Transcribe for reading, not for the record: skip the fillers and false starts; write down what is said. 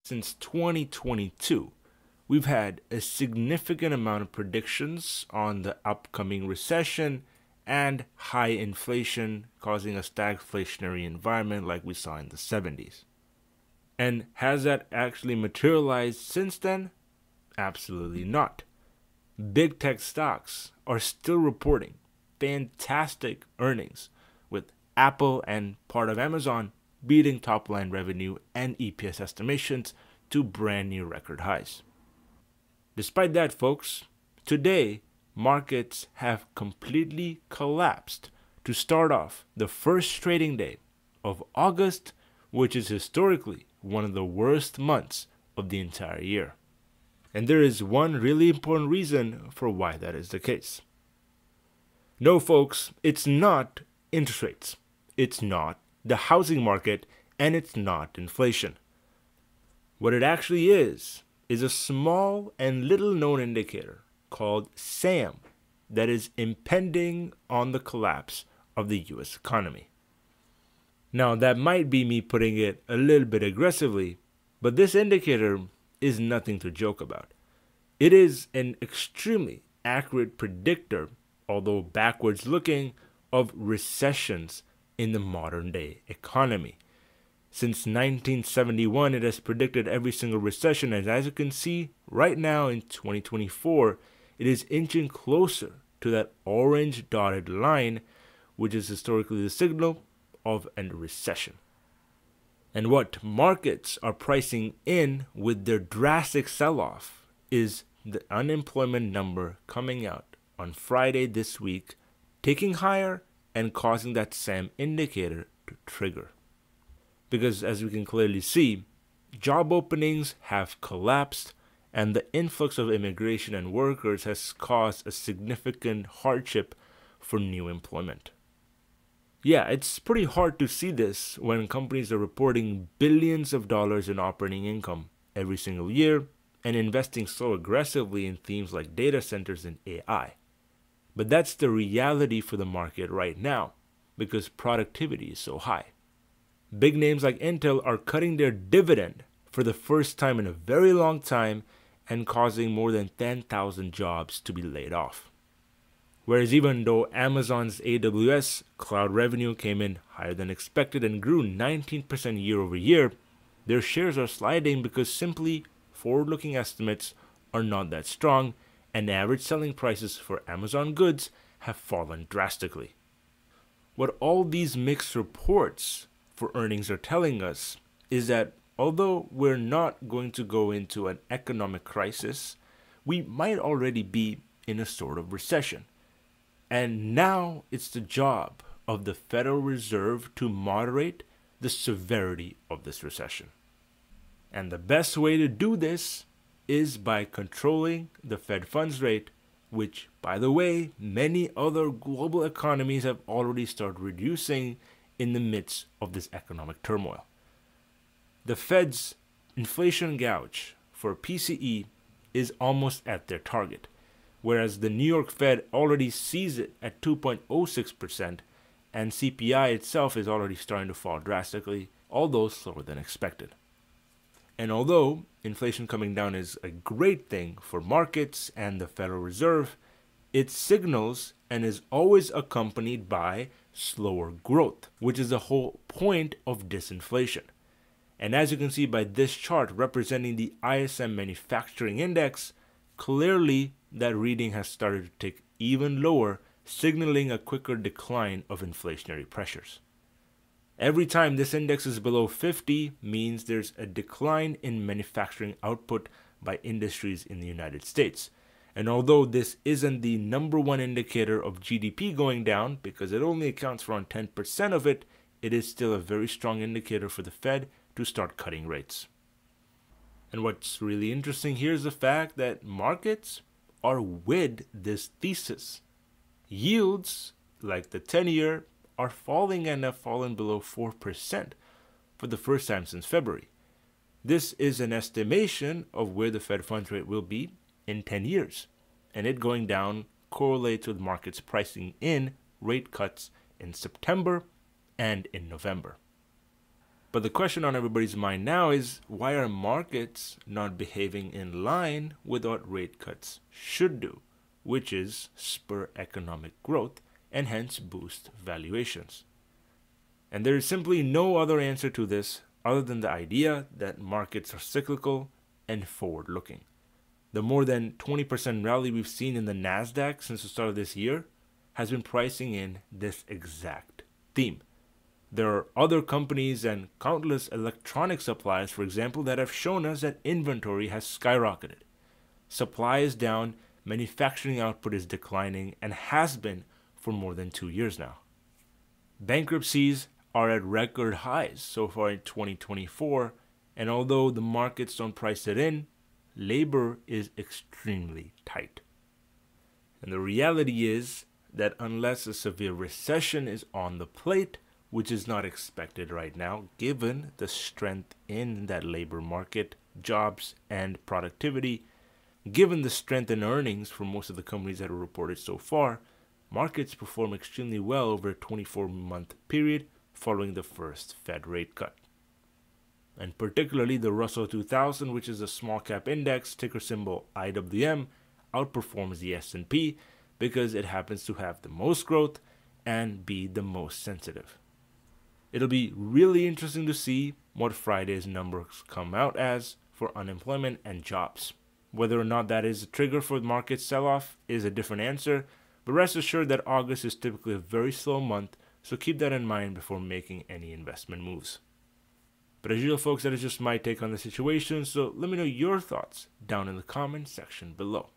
since 2022, we've had a significant amount of predictions on the upcoming recession and high inflation causing a stagflationary environment like we saw in the 70s. And has that actually materialized since then? Absolutely not. Big tech stocks are still reporting fantastic earnings, with Apple and part of Amazon beating top-line revenue and EPS estimations to brand new record highs. Despite that, folks, today markets have completely collapsed to start off the first trading day of August, which is historically one of the worst months of the entire year. And there is one really important reason for why that is the case. No, folks, it's not interest rates, it's not the housing market, and it's not inflation. What it actually is a small and little known indicator called SAM that is impending on the collapse of the US economy. Now, that might be me putting it a little bit aggressively, but this indicator is nothing to joke about. It is an extremely accurate predictor, although backwards looking, of recessions in the modern day economy. Since 1971, it has predicted every single recession, and as you can see right now in 2024, it is inching closer to that orange dotted line, which is historically the signal of a recession. And what markets are pricing in with their drastic sell-off is the unemployment number coming out on Friday this week, ticking higher and causing that SAM indicator to trigger. Because as we can clearly see, job openings have collapsed and the influx of immigration and workers has caused a significant hardship for new employment. Yeah, it's pretty hard to see this when companies are reporting billions of dollars in operating income every single year and investing so aggressively in themes like data centers and AI. But that's the reality for the market right now because productivity is so high. Big names like Intel are cutting their dividend for the first time in a very long time and causing more than 10,000 jobs to be laid off. Whereas even though Amazon's AWS cloud revenue came in higher than expected and grew 19% year over year, their shares are sliding because simply forward-looking estimates are not that strong and average selling prices for Amazon goods have fallen drastically. What all these mixed reports for earnings are telling us is that although we're not going to go into an economic crisis, we might already be in a sort of recession. And now it's the job of the Federal Reserve to moderate the severity of this recession. And the best way to do this is by controlling the Fed funds rate, which, by the way, many other global economies have already started reducing in the midst of this economic turmoil. The Fed's inflation gauge for PCE is almost at their target, whereas the New York Fed already sees it at 2.06%, and CPI itself is already starting to fall drastically, although slower than expected. And although inflation coming down is a great thing for markets and the Federal Reserve, it signals and is always accompanied by slower growth, which is the whole point of disinflation. And as you can see by this chart representing the ISM Manufacturing Index, clearly that reading has started to tick even lower, signaling a quicker decline of inflationary pressures. Every time this index is below 50 means there's a decline in manufacturing output by industries in the United States. And although this isn't the number one indicator of GDP going down because it only accounts for around 10% of it, it is still a very strong indicator for the Fed to start cutting rates. And what's really interesting here is the fact that markets are with this thesis. Yields, like the 10-year, are falling and have fallen below 4% for the first time since February. This is an estimation of where the Fed funds rate will be in 10 years, and it going down correlates with markets pricing in rate cuts in September and in November. But the question on everybody's mind now is, why are markets not behaving in line with what rate cuts should do, which is spur economic growth and hence boost valuations? And there is simply no other answer to this other than the idea that markets are cyclical and forward-looking. The more than 20% rally we've seen in the NASDAQ since the start of this year has been pricing in this exact theme. There are other companies and countless electronic suppliers, for example, that have shown us that inventory has skyrocketed. Supply is down, manufacturing output is declining, and has been for more than 2 years now. Bankruptcies are at record highs so far in 2024, and although the markets don't price it in, labor is extremely tight. And the reality is that unless a severe recession is on the plate, which is not expected right now, given the strength in that labor market, jobs, and productivity, given the strength in earnings for most of the companies that are reported so far, markets perform extremely well over a 24-month period following the first Fed rate cut. And particularly the Russell 2000, which is a small cap index, ticker symbol IWM, outperforms the S&P because it happens to have the most growth and be the most sensitive. It'll be really interesting to see what Friday's numbers come out as for unemployment and jobs. Whether or not that is a trigger for the market sell-off is a different answer, but rest assured that August is typically a very slow month, so keep that in mind before making any investment moves. But as usual, folks, that is just my take on the situation, so let me know your thoughts down in the comment section below.